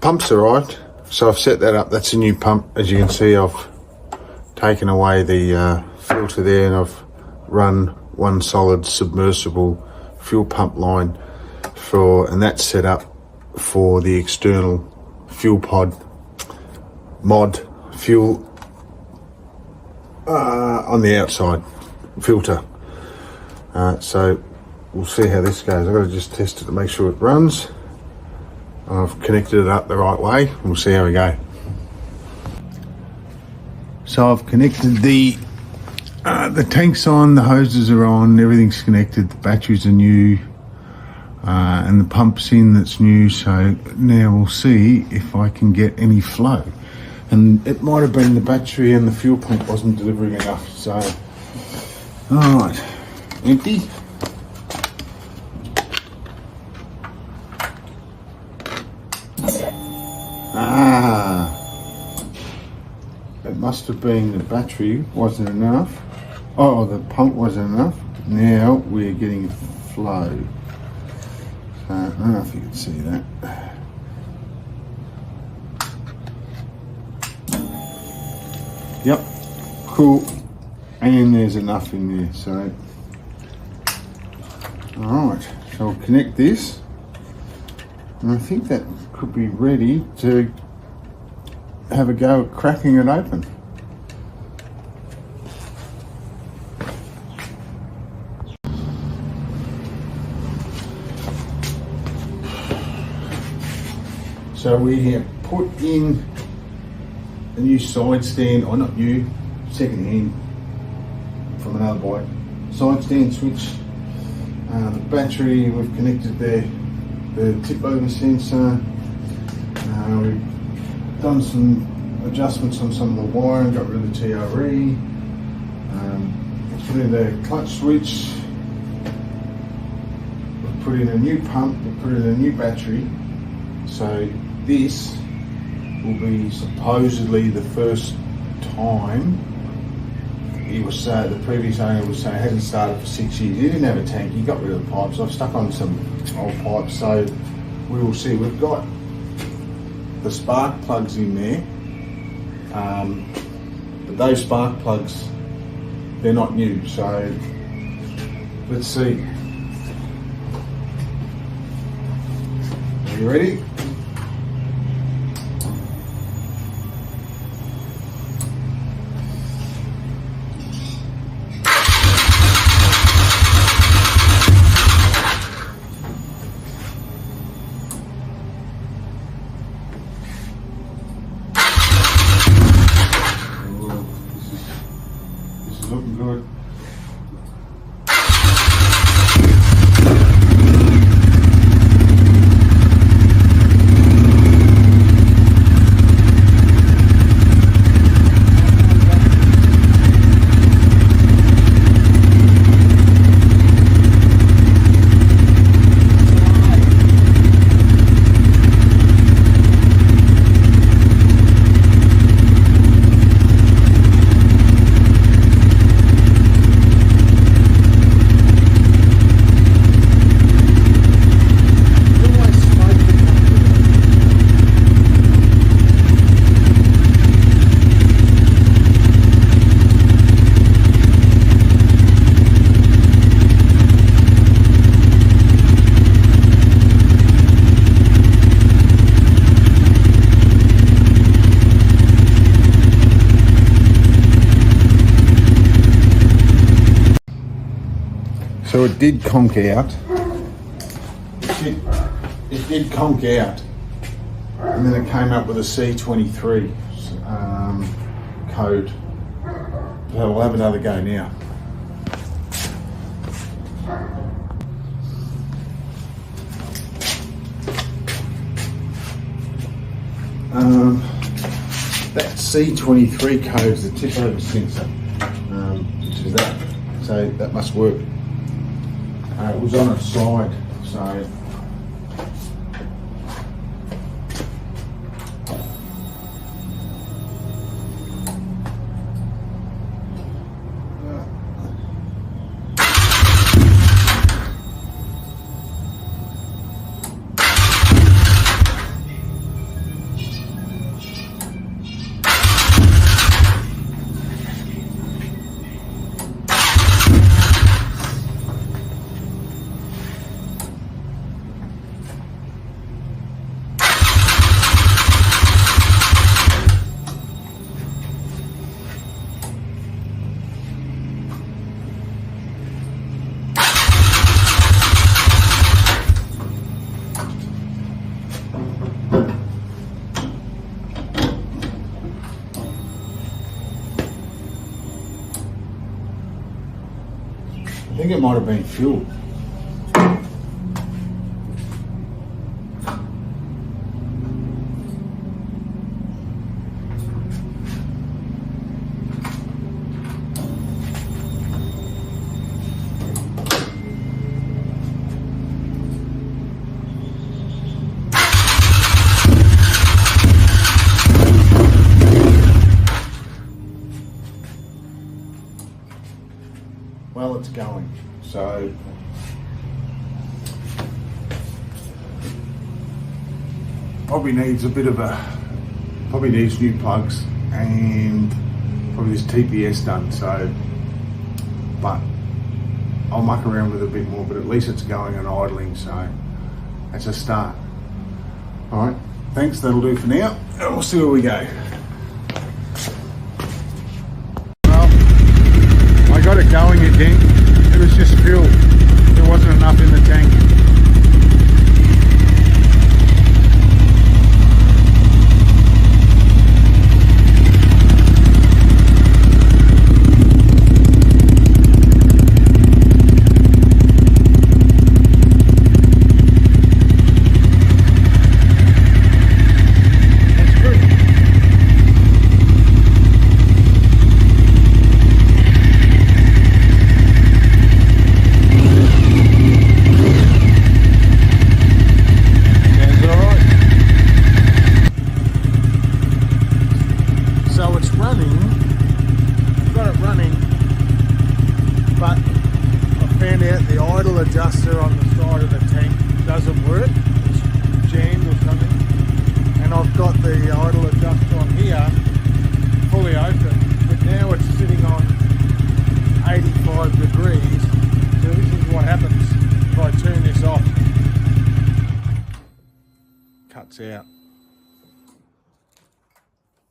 pump's arrived, so I've set that up. That's a new pump. As you can see, I've taken away the filter there, and I've run one solid submersible fuel pump line and that's set up for the external fuel mod fuel on the outside filter. So we'll see how this goes. I've got to just test it to make sure it runs. I've connected it up the right way. We'll see how we go. So I've connected the tank's on, the hoses are on, everything's connected, the batteries are new, and the pump's in, that's new. So now we'll see if I can get any flow. And it might have been the battery and the fuel pump wasn't delivering enough. So, all right, empty. It must have been the battery wasn't enough. Oh, the pump wasn't enough. Now we're getting flow. So I don't know if you can see that. Yep, cool. And there's enough in there. So, all right. So I'll connect this, and I think that could be ready to have a go at cracking it open. So we have put in a new side stand, or not new, second hand from another bike. Side stand switch, the battery, we've connected the tip over sensor. We've done some adjustments on some of the wiring, got rid of the TRE, put in the clutch switch, we've put in a new pump, we've put in a new battery. So this will be supposedly the first time. He was saying, the previous owner was saying, it hasn't started for 6 years. He didn't have a tank, he got rid of the pipes. I've stuck on some old pipes, so we will see. We've got the spark plugs in there, but those spark plugs, they're not new, so let's see. Are you ready? Looking good. So it did conk out. It did conk out, and then it came up with a C23 code. So we'll have another go now. That C23 code is the tip over sensor, which is that. So that must work. It was on its side, so I think it might have been fuel. Well, it's going. So probably needs a bit of probably needs new plugs and probably this TPS done. So, but I'll muck around with it a bit more, but at least it's going and idling, so that's a start. All right, thanks, that'll do for now, and we'll see where we go. Well, I got it going again. It was just fuel. There wasn't enough in the tank. Adjuster on the side of the tank doesn't work, it's jammed or something, and I've got the idle adjuster on here fully open, but now it's sitting on 85 degrees, so this is what happens if I turn this off. Cuts out.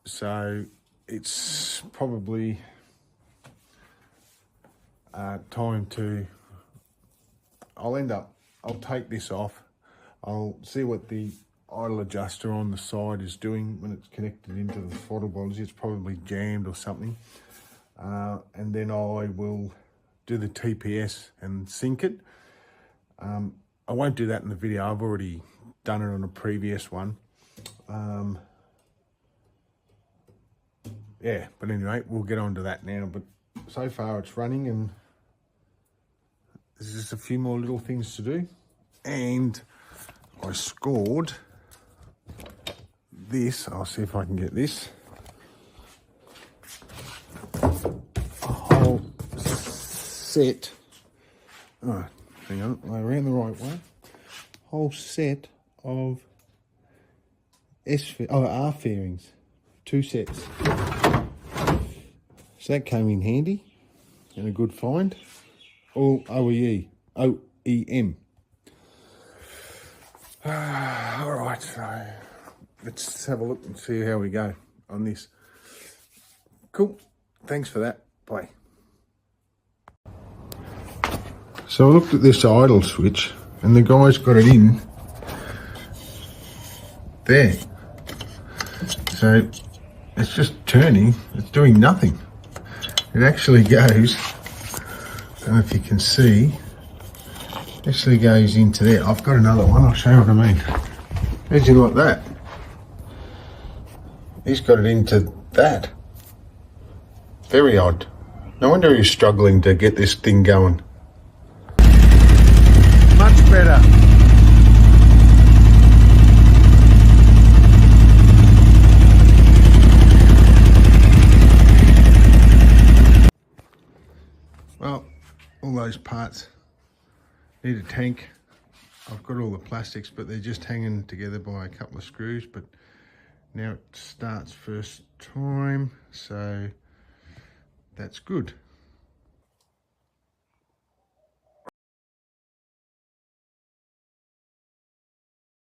So it's probably time to I'll take this off. I'll see what the idle adjuster on the side is doing when it's connected into the throttle body. It's probably jammed or something. And then I will do the TPS and sync it. I won't do that in the video. I've already done it on a previous one. Yeah, but anyway, we'll get on to that now. But so far it's running, and there's just a few more little things to do. And I scored this. I'll see if I can get this. A whole set. Oh, hang on, I ran the right way. Whole set of R fairings. 2 sets. So that came in handy and a good find. All OEM. All right, so let's have a look and see how we go on this. Cool, thanks for that, bye. So I looked at this idle switch and the guy's got it in there. So it's just turning, it's doing nothing. It actually goes, I don't know if you can see, actually goes into there. I've got another one, I'll show you what I mean. Imagine like that. He's got it into that. Very odd. No wonder he's struggling to get this thing going. Much better. Well, all those parts need a tank. I've got all the plastics, but they're just hanging together by a couple of screws, but now it starts first time, so that's good.